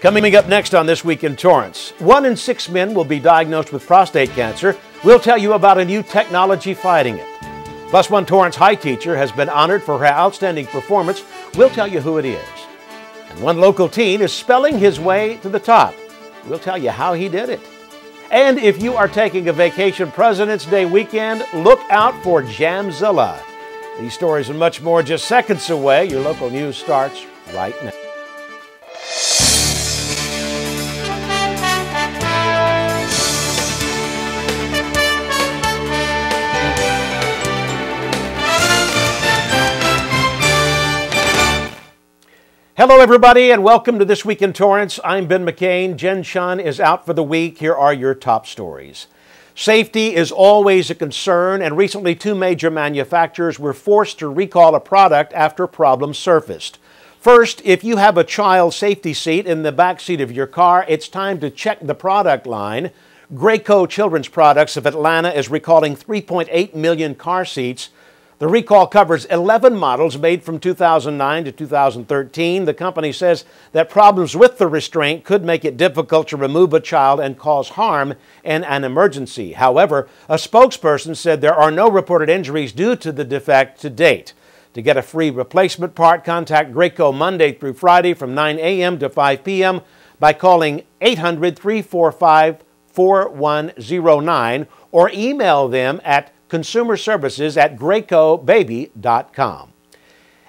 Coming up next on This Week in Torrance, 1 in 6 men will be diagnosed with prostate cancer. We'll tell you about a new technology fighting it. Plus, one Torrance High teacher has been honored for her outstanding performance. We'll tell you who it is. And one local teen is spelling his way to the top. We'll tell you how he did it. And if you are taking a vacation President's Day weekend, look out for Jamzilla. These stories and much more just seconds away. Your local news starts right now. Hello, everybody, and welcome to This Week in Torrance. I'm Ben McCain. Jen Shun is out for the week. Here are your top stories. Safety is always a concern, and recently 2 major manufacturers were forced to recall a product after problems surfaced. First, if you have a child safety seat in the back seat of your car, it's time to check the product line. Graco Children's Products of Atlanta is recalling 3.8 million car seats. The recall covers 11 models made from 2009 to 2013. The company says that problems with the restraint could make it difficult to remove a child and cause harm in an emergency. However, a spokesperson said there are no reported injuries due to the defect to date. To get a free replacement part, contact Graco Monday through Friday from 9 a.m. to 5 p.m. by calling 800-345-4109 or email them at consumerservices@gracobaby.com.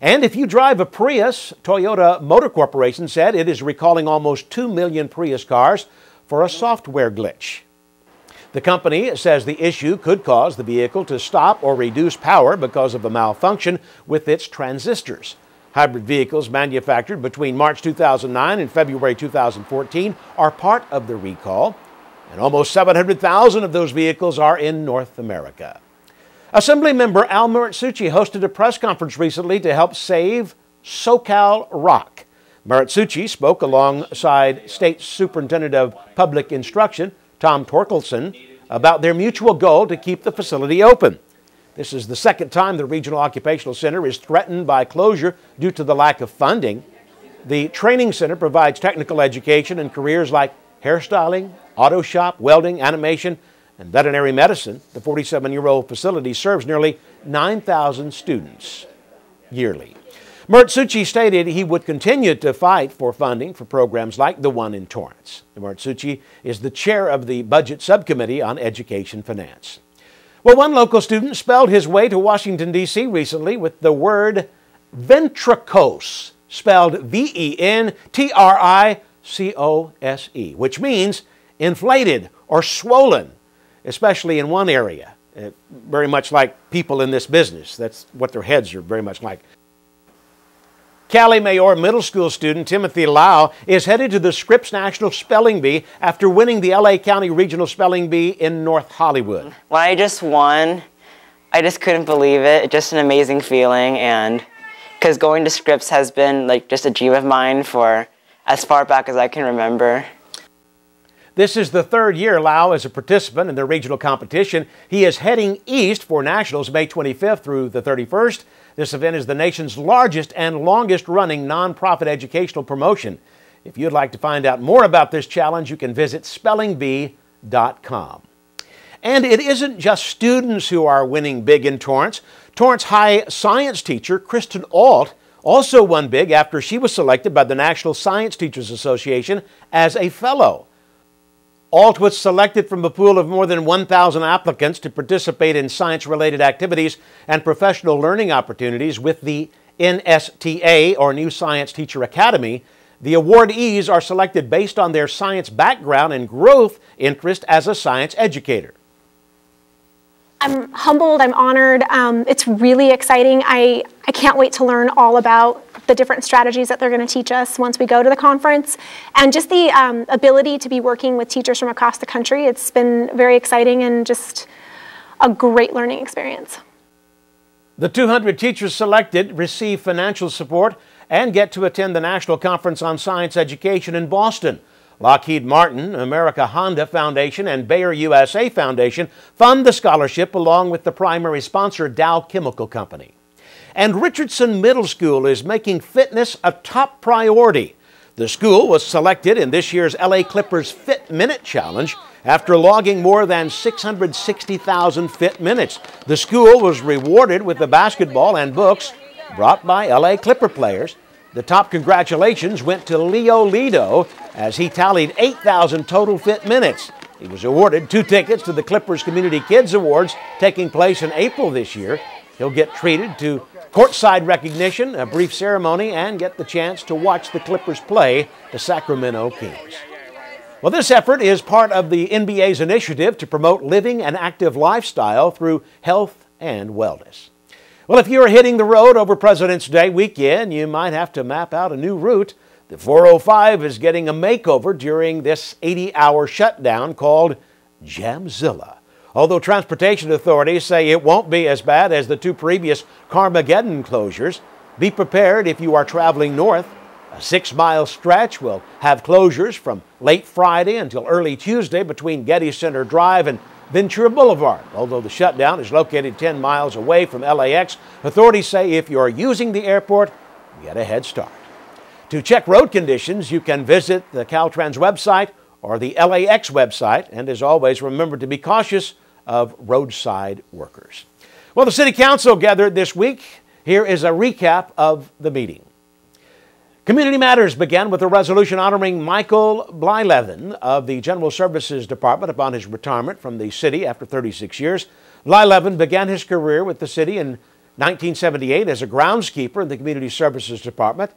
And if you drive a Prius, Toyota Motor Corporation said it is recalling almost 2 million Prius cars for a software glitch. The company says the issue could cause the vehicle to stop or reduce power because of a malfunction with its transistors. Hybrid vehicles manufactured between March 2009 and February 2014 are part of the recall, and almost 700,000 of those vehicles are in North America. Assemblymember Al Muratsuchi hosted a press conference recently to help save SoCal Rock. Muratsuchi spoke alongside State Superintendent of Public Instruction, Tom Torkelson, about their mutual goal to keep the facility open. This is the second time the Regional Occupational Center is threatened by closure due to the lack of funding. The training center provides technical education in careers like hairstyling, auto shop, welding, animation, and veterinary medicine. The 47-year-old facility serves nearly 9,000 students yearly. Muratsuchi stated he would continue to fight for funding for programs like the one in Torrance. Muratsuchi is the chair of the Budget Subcommittee on Education Finance. Well, one local student spelled his way to Washington, D.C. recently with the word ventricose, spelled V-E-N-T-R-I-C-O-S-E, which means inflated or swollen, especially in one area, very much like people in this business. That's what their heads are very much like. Cali Mayor middle school student Timothy Lau is headed to the Scripps National Spelling Bee after winning the LA County Regional Spelling Bee in North Hollywood. When I just won, I just couldn't believe it. It's just an amazing feeling, and because going to Scripps has been like just a dream of mine for as far back as I can remember. This is the 3rd year Lau is a participant in the regional competition. He is heading east for Nationals May 25th through the 31st. This event is the nation's largest and longest-running nonprofit educational promotion. If you'd like to find out more about this challenge, you can visit spellingbee.com. And it isn't just students who are winning big in Torrance. Torrance High science teacher Kristen Alt also won big after she was selected by the National Science Teachers Association as a fellow. Alt was selected from a pool of more than 1,000 applicants to participate in science-related activities and professional learning opportunities with the NSTA, or New Science Teacher Academy. The awardees are selected based on their science background and growth interest as a science educator. I'm humbled, I'm honored. It's really exciting. I can't wait to learn all about the different strategies that they're going to teach us once we go to the conference. And just the ability to be working with teachers from across the country, it's been very exciting and just a great learning experience. The 200 teachers selected receive financial support and get to attend the National Conference on Science Education in Boston. Lockheed Martin, America Honda Foundation, and Bayer USA Foundation fund the scholarship along with the primary sponsor, Dow Chemical Company. And Richardson Middle School is making fitness a top priority. The school was selected in this year's LA Clippers Fit Minute Challenge after logging more than 660,000 fit minutes. The school was rewarded with the basketball and books brought by LA Clipper players. The top congratulations went to Leo Lido as he tallied 8,000 total fit minutes. He was awarded 2 tickets to the Clippers Community Kids Awards taking place in April this year. He'll get treated to courtside recognition, a brief ceremony, and get the chance to watch the Clippers play the Sacramento Kings. Well, this effort is part of the NBA's initiative to promote living an active lifestyle through health and wellness. Well, if you're hitting the road over President's Day weekend, you might have to map out a new route. The 405 is getting a makeover during this 80-hour shutdown called Jamzilla. Although transportation authorities say it won't be as bad as the 2 previous Carmageddon closures, be prepared if you are traveling north. A 6-mile stretch will have closures from late Friday until early Tuesday between Getty Center Drive and Ventura Boulevard. Although the shutdown is located 10 miles away from LAX, authorities say if you are using the airport, get a head start. To check road conditions, you can visit the Caltrans website or the LAX website, and as always, remember to be cautious of roadside workers. Well, the City Council gathered this week. Here is a recap of the meeting. Community Matters began with a resolution honoring Michael Blyleven of the General Services Department upon his retirement from the city after 36 years. Blyleven began his career with the city in 1978 as a groundskeeper in the Community Services Department.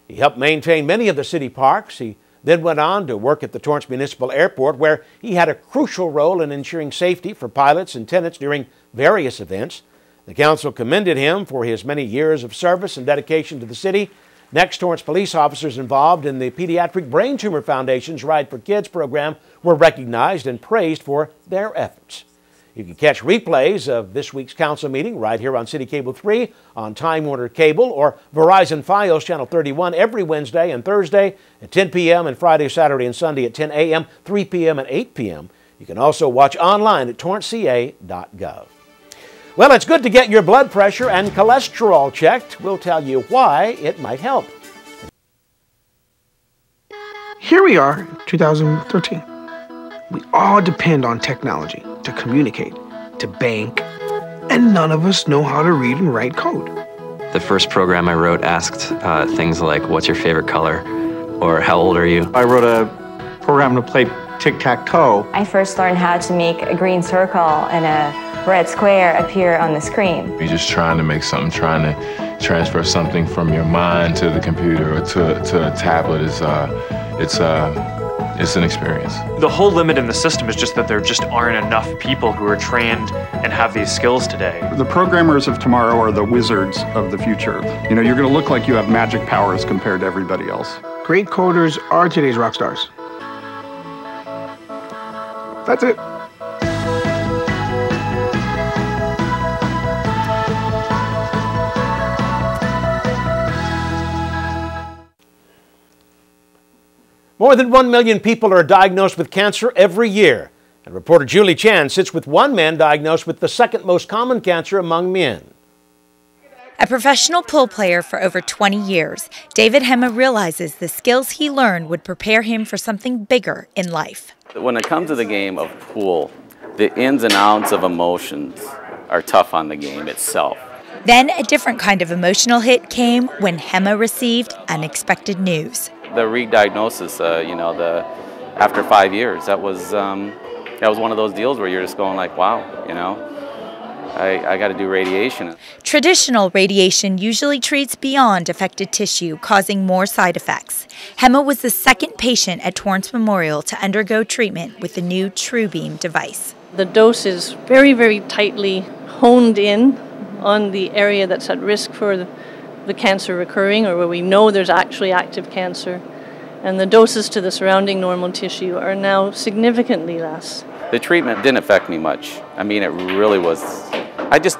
He helped maintain many of the city parks. He then went on to work at the Torrance Municipal Airport, where he had a crucial role in ensuring safety for pilots and tenants during various events. The council commended him for his many years of service and dedication to the city. Next, Torrance police officers involved in the Pediatric Brain Tumor Foundation's Ride for Kids program were recognized and praised for their efforts. You can catch replays of this week's council meeting right here on CitiCABLE 3, on Time Warner Cable, or Verizon Fios Channel 31 every Wednesday and Thursday at 10 p.m. and Friday, Saturday, and Sunday at 10 a.m., 3 p.m., and 8 p.m. You can also watch online at torranceca.gov. Well, it's good to get your blood pressure and cholesterol checked. We'll tell you why it might help. Here we are, 2013. We all depend on technology to communicate, to bank, and none of us know how to read and write code. The first program I wrote asked things like, what's your favorite color? Or how old are you? I wrote a program to play tic-tac-toe. I first learned how to make a green circle and a red square appear on the screen. You're just trying to make something, trying to transfer something from your mind to the computer or to a tablet. It's an experience. The whole limit in the system is just that there just aren't enough people who are trained and have these skills today. The programmers of tomorrow are the wizards of the future. You know, you're going to look like you have magic powers compared to everybody else. Great coders are today's rock stars. That's it. More than 1 million people are diagnosed with cancer every year. And reporter Julie Chan sits with one man diagnosed with the second most common cancer among men. A professional pool player for over 20 years, David Hema realizes the skills he learned would prepare him for something bigger in life. When it comes to the game of pool, the ins and outs of emotions are tough on the game itself. Then a different kind of emotional hit came when Hema received unexpected news. The re-diagnosis, after 5 years, that was one of those deals where you're just going like, wow, I got to do radiation. Traditional radiation usually treats beyond affected tissue, causing more side effects. Hema was the second patient at Torrance Memorial to undergo treatment with the new TrueBeam device. The dose is very, very tightly honed in on the area that's at risk for the cancer recurring, or where we know there's actually active cancer, and the doses to the surrounding normal tissue are now significantly less. The treatment didn't affect me much. I mean, it really was, I just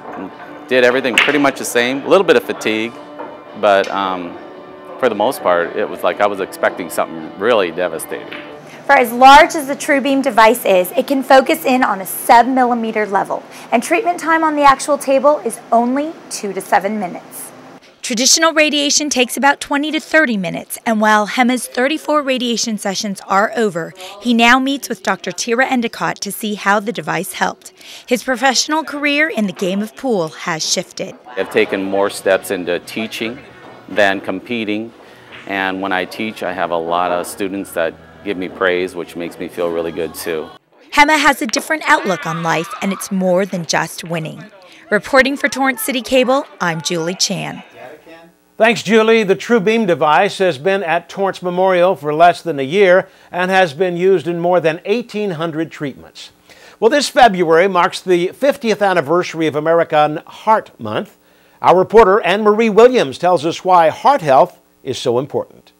did everything pretty much the same, a little bit of fatigue, but for the most part, it was like I was expecting something really devastating. For as large as the TrueBeam device is, it can focus in on a sub-millimeter level, and treatment time on the actual table is only 2 to 7 minutes. Traditional radiation takes about 20 to 30 minutes, and while Hema's 34 radiation sessions are over, he now meets with Dr. Tira Endicott to see how the device helped. His professional career in the game of pool has shifted. I've taken more steps into teaching than competing, and when I teach, I have a lot of students that give me praise, which makes me feel really good too. Hema has a different outlook on life, and it's more than just winning. Reporting for Torrance City Cable, I'm Julie Chan. Thanks, Julie. The TrueBeam device has been at Torrance Memorial for less than a year and has been used in more than 1,800 treatments. Well, this February marks the 50th anniversary of American Heart Month. Our reporter Anne-Marie Williams tells us why heart health is so important.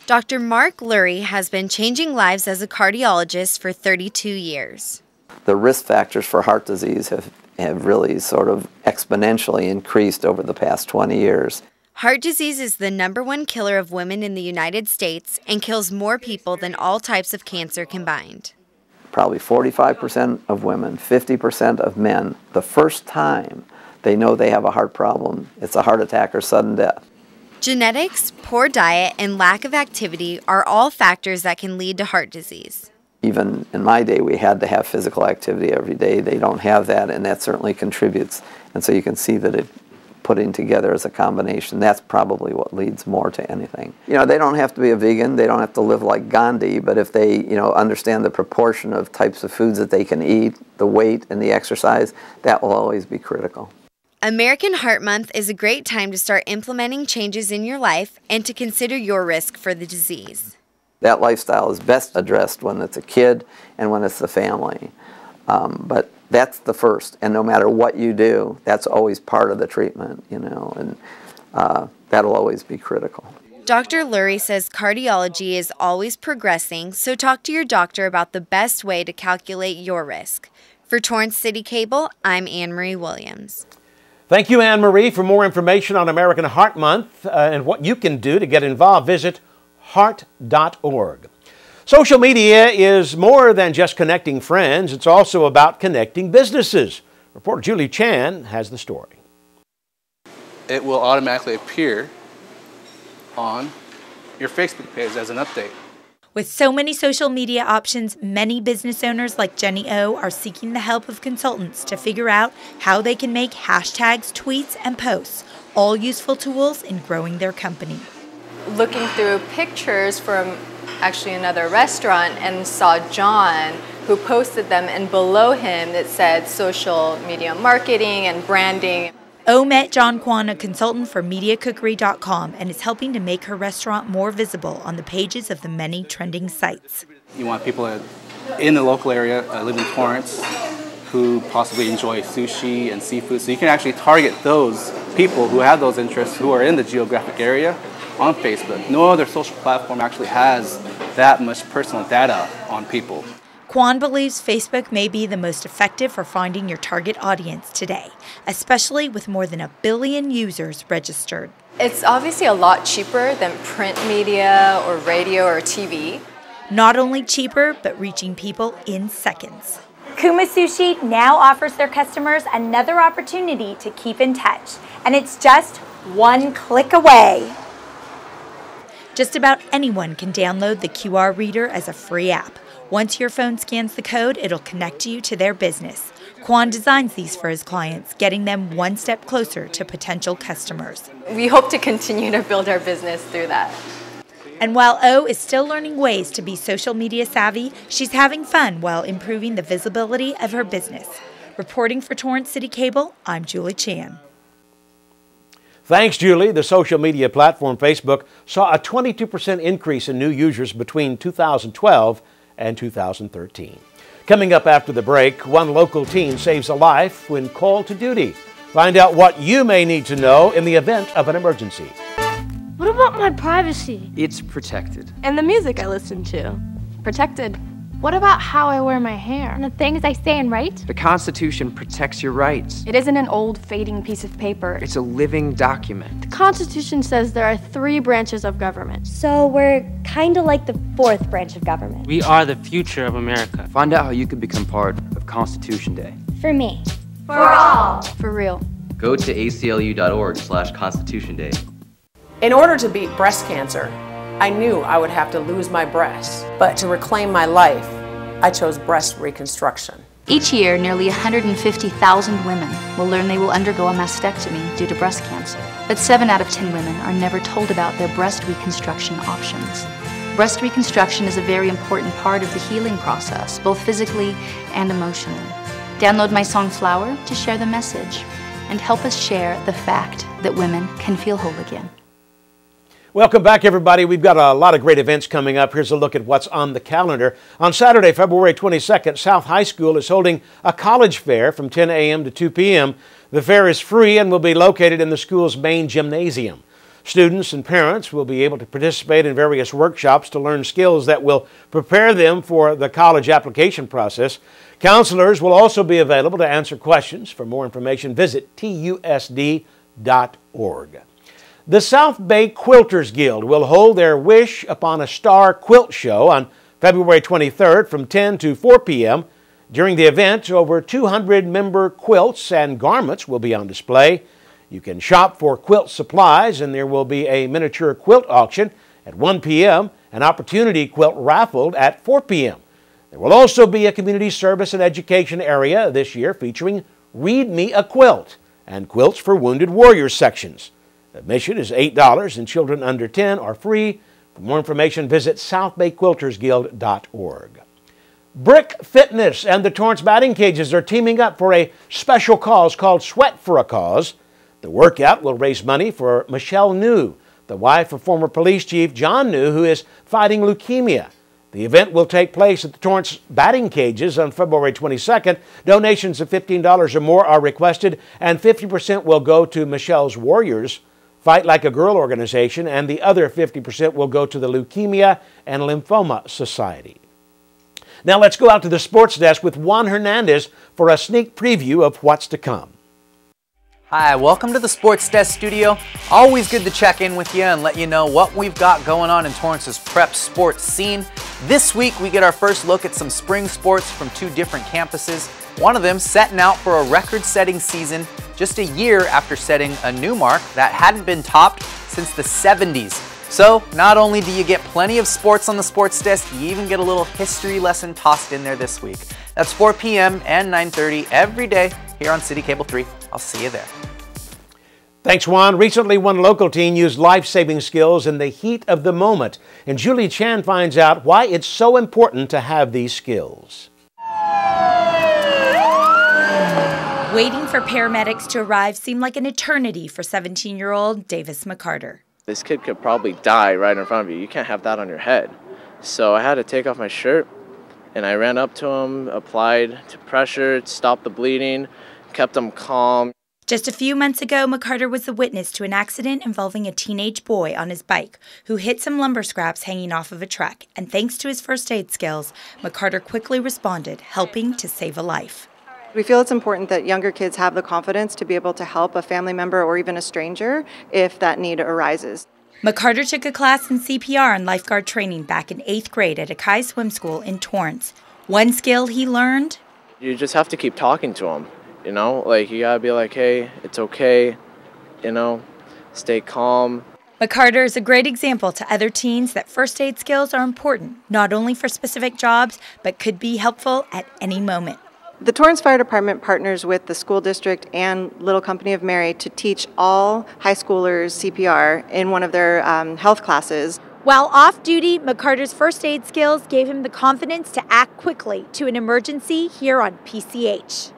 Dr. Mark Lurie has been changing lives as a cardiologist for 32 years. The risk factors for heart disease have really sort of exponentially increased over the past 20 years. Heart disease is the #1 killer of women in the United States and kills more people than all types of cancer combined. Probably 45% of women, 50% of men, the first time they know they have a heart problem, it's a heart attack or sudden death. Genetics, poor diet, and lack of activity are all factors that can lead to heart disease. Even in my day, we had to have physical activity every day. They don't have that, and that certainly contributes. And so you can see that it putting together as a combination, that's probably what leads more to anything. You know, they don't have to be a vegan, they don't have to live like Gandhi, but if they, understand the proportion of types of foods that they can eat, the weight and the exercise, that will always be critical. American Heart Month is a great time to start implementing changes in your life and to consider your risk for the disease. That lifestyle is best addressed when it's a kid and when it's the family. But that's the first, and no matter what you do, that's always part of the treatment, and that'll always be critical. Dr. Lurie says cardiology is always progressing, so talk to your doctor about the best way to calculate your risk. For Torrance City Cable, I'm Anne-Marie Williams. Thank you, Anne-Marie. For more information on American Heart Month and what you can do to get involved, visit heart.org. Social media is more than just connecting friends. It's also about connecting businesses. Reporter Julie Chan has the story. It will automatically appear on your Facebook page as an update. With so many social media options, many business owners like Jenny O are seeking the help of consultants to figure out how they can make hashtags, tweets, and posts all useful tools in growing their company. Looking through pictures from actually another restaurant and saw John who posted them, and below him it said social media marketing and branding. O met John Kwan, a consultant for MediaCookery.com, and is helping to make her restaurant more visible on the pages of the many trending sites. You want people in the local area, live in Torrance, who possibly enjoy sushi and seafood, so you can actually target those people who have those interests who are in the geographic area on Facebook. No other social platform actually has that much personal data on people. Kwan believes Facebook may be the most effective for finding your target audience today, especially with more than 1 billion users registered. It's obviously a lot cheaper than print media or radio or TV. Not only cheaper, but reaching people in seconds. Kuma Sushi now offers their customers another opportunity to keep in touch, and it's just one click away. Just about anyone can download the QR reader as a free app. Once your phone scans the code, it'll connect you to their business. Kwan designs these for his clients, getting them one step closer to potential customers. We hope to continue to build our business through that. And while O is still learning ways to be social media savvy, she's having fun while improving the visibility of her business. Reporting for Torrance City Cable, I'm Julie Chan. Thanks, Julie. The social media platform Facebook saw a 22% increase in new users between 2012 and 2013. Coming up after the break, one local teen saves a life when called to duty. Find out what you may need to know in the event of an emergency. What about my privacy? It's protected. And the music I listen to? Protected. What about how I wear my hair? And the things I say and write? The Constitution protects your rights. It isn't an old, fading piece of paper. It's a living document. The Constitution says there are 3 branches of government. So we're kind of like the 4th branch of government. We are the future of America. Find out how you can become part of Constitution Day. For me. For all. For real. Go to aclu.org/Constitution Day. In order to beat breast cancer, I knew I would have to lose my breasts. But to reclaim my life, I chose breast reconstruction. Each year, nearly 150,000 women will learn they will undergo a mastectomy due to breast cancer. But 7 out of 10 women are never told about their breast reconstruction options. Breast reconstruction is a very important part of the healing process, both physically and emotionally. Download my song Flower to share the message and help us share the fact that women can feel whole again. Welcome back, everybody. We've got a lot of great events coming up. Here's a look at what's on the calendar. On Saturday, February 22nd, South High School is holding a college fair from 10 a.m. to 2 p.m. The fair is free and will be located in the school's main gymnasium. Students and parents will be able to participate in various workshops to learn skills that will prepare them for the college application process. Counselors will also be available to answer questions. For more information, visit TUSD.org. The South Bay Quilters Guild will hold their Wish Upon a Star quilt show on February 23rd from 10 to 4 p.m. During the event, over 200 member quilts and garments will be on display. You can shop for quilt supplies, and there will be a miniature quilt auction at 1 p.m., an opportunity quilt raffle at 4 p.m. There will also be a community service and education area this year featuring Read Me a Quilt and Quilts for Wounded Warriors sections. Admission is $8 and children under 10 are free. For more information, visit southbayquiltersguild.org. Brick Fitness and the Torrance Batting Cages are teaming up for a special cause called Sweat for a Cause. The workout will raise money for Michelle New, the wife of former police chief John New, who is fighting leukemia. The event will take place at the Torrance Batting Cages on February 22nd. Donations of $15 or more are requested, and 50% will go to Michelle's Warriors Fight Like a Girl organization, and the other 50% will go to the Leukemia and Lymphoma Society. Now let's go out to the sports desk with Juan Hernandez for a sneak preview of what's to come. Hi, welcome to the Sports Desk studio. Always good to check in with you and let you know what we've got going on in Torrance's prep sports scene. This week we get our first look at some spring sports from 2 different campuses. One of them setting out for a record-setting season just a year after setting a new mark that hadn't been topped since the 70s. So not only do you get plenty of sports on the Sports Desk, you even get a little history lesson tossed in there this week. That's 4 p.m. and 9:30 every day here on CitiCABLE 3. I'll see you there. Thanks, Juan. Recently, one local teen used life-saving skills in the heat of the moment, and Julie Chan finds out why it's so important to have these skills. Waiting for paramedics to arrive seemed like an eternity for 17-year-old Davis McCarter. This kid could probably die right in front of you. You can't have that on your head. So I had to take off my shirt, and I ran up to him, applied to pressure, stopped the bleeding, kept him calm. Just a few months ago, McCarter was the witness to an accident involving a teenage boy on his bike who hit some lumber scraps hanging off of a truck. And thanks to his first aid skills, McCarter quickly responded, helping to save a life. We feel it's important that younger kids have the confidence to be able to help a family member or even a stranger if that need arises. McCarter took a class in CPR and lifeguard training back in 8th grade at a Kai swim school in Torrance. One skill he learned? You just have to keep talking to him, you know? Like, you gotta be like, hey, it's okay, you know? Stay calm. McCarter is a great example to other teens that first aid skills are important, not only for specific jobs, but could be helpful at any moment. The Torrance Fire Department partners with the school district and Little Company of Mary to teach all high schoolers CPR in one of their health classes. While off-duty, McCarter's first aid skills gave him the confidence to act quickly to an emergency here on PCH.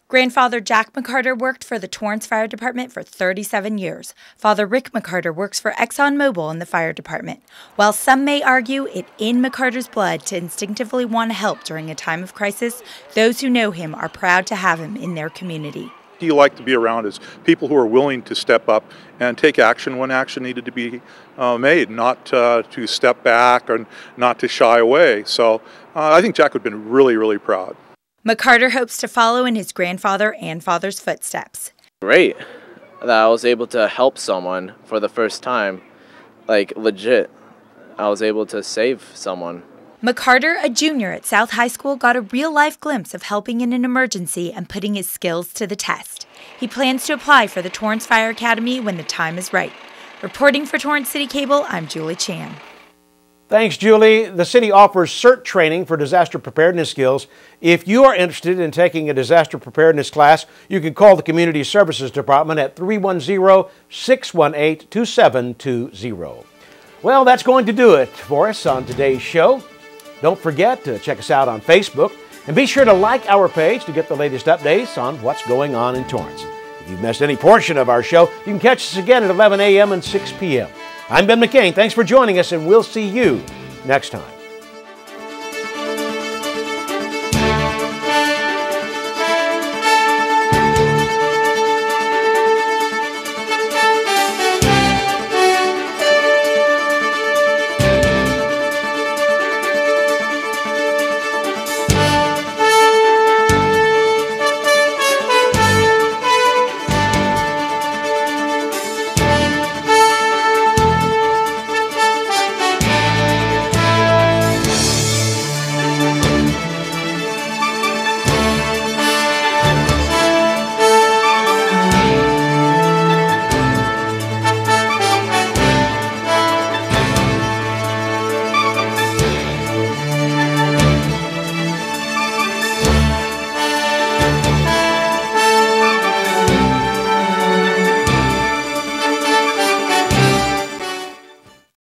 Grandfather Jack McCarter worked for the Torrance Fire Department for 37 years. Father Rick McCarter works for ExxonMobil in the fire department. While some may argue it in McCarter's blood to instinctively want to help during a time of crisis, those who know him are proud to have him in their community. You like to be around is people who are willing to step up and take action when action needed to be made, not to step back or not to shy away. So I think Jack would have been really, really proud. McCarter hopes to follow in his grandfather and father's footsteps. Great that I was able to help someone for the first time, like legit. I was able to save someone. McCarter, a junior at South High School, got a real-life glimpse of helping in an emergency and putting his skills to the test. He plans to apply for the Torrance Fire Academy when the time is right. Reporting for Torrance City Cable, I'm Julie Chan. Thanks, Julie. The city offers CERT training for disaster preparedness skills. If you are interested in taking a disaster preparedness class, you can call the Community Services Department at 310-618-2720. Well, that's going to do it for us on today's show. Don't forget to check us out on Facebook, and be sure to like our page to get the latest updates on what's going on in Torrance. If you've missed any portion of our show, you can catch us again at 11 a.m. and 6 p.m. I'm Ben McCain. Thanks for joining us, and we'll see you next time.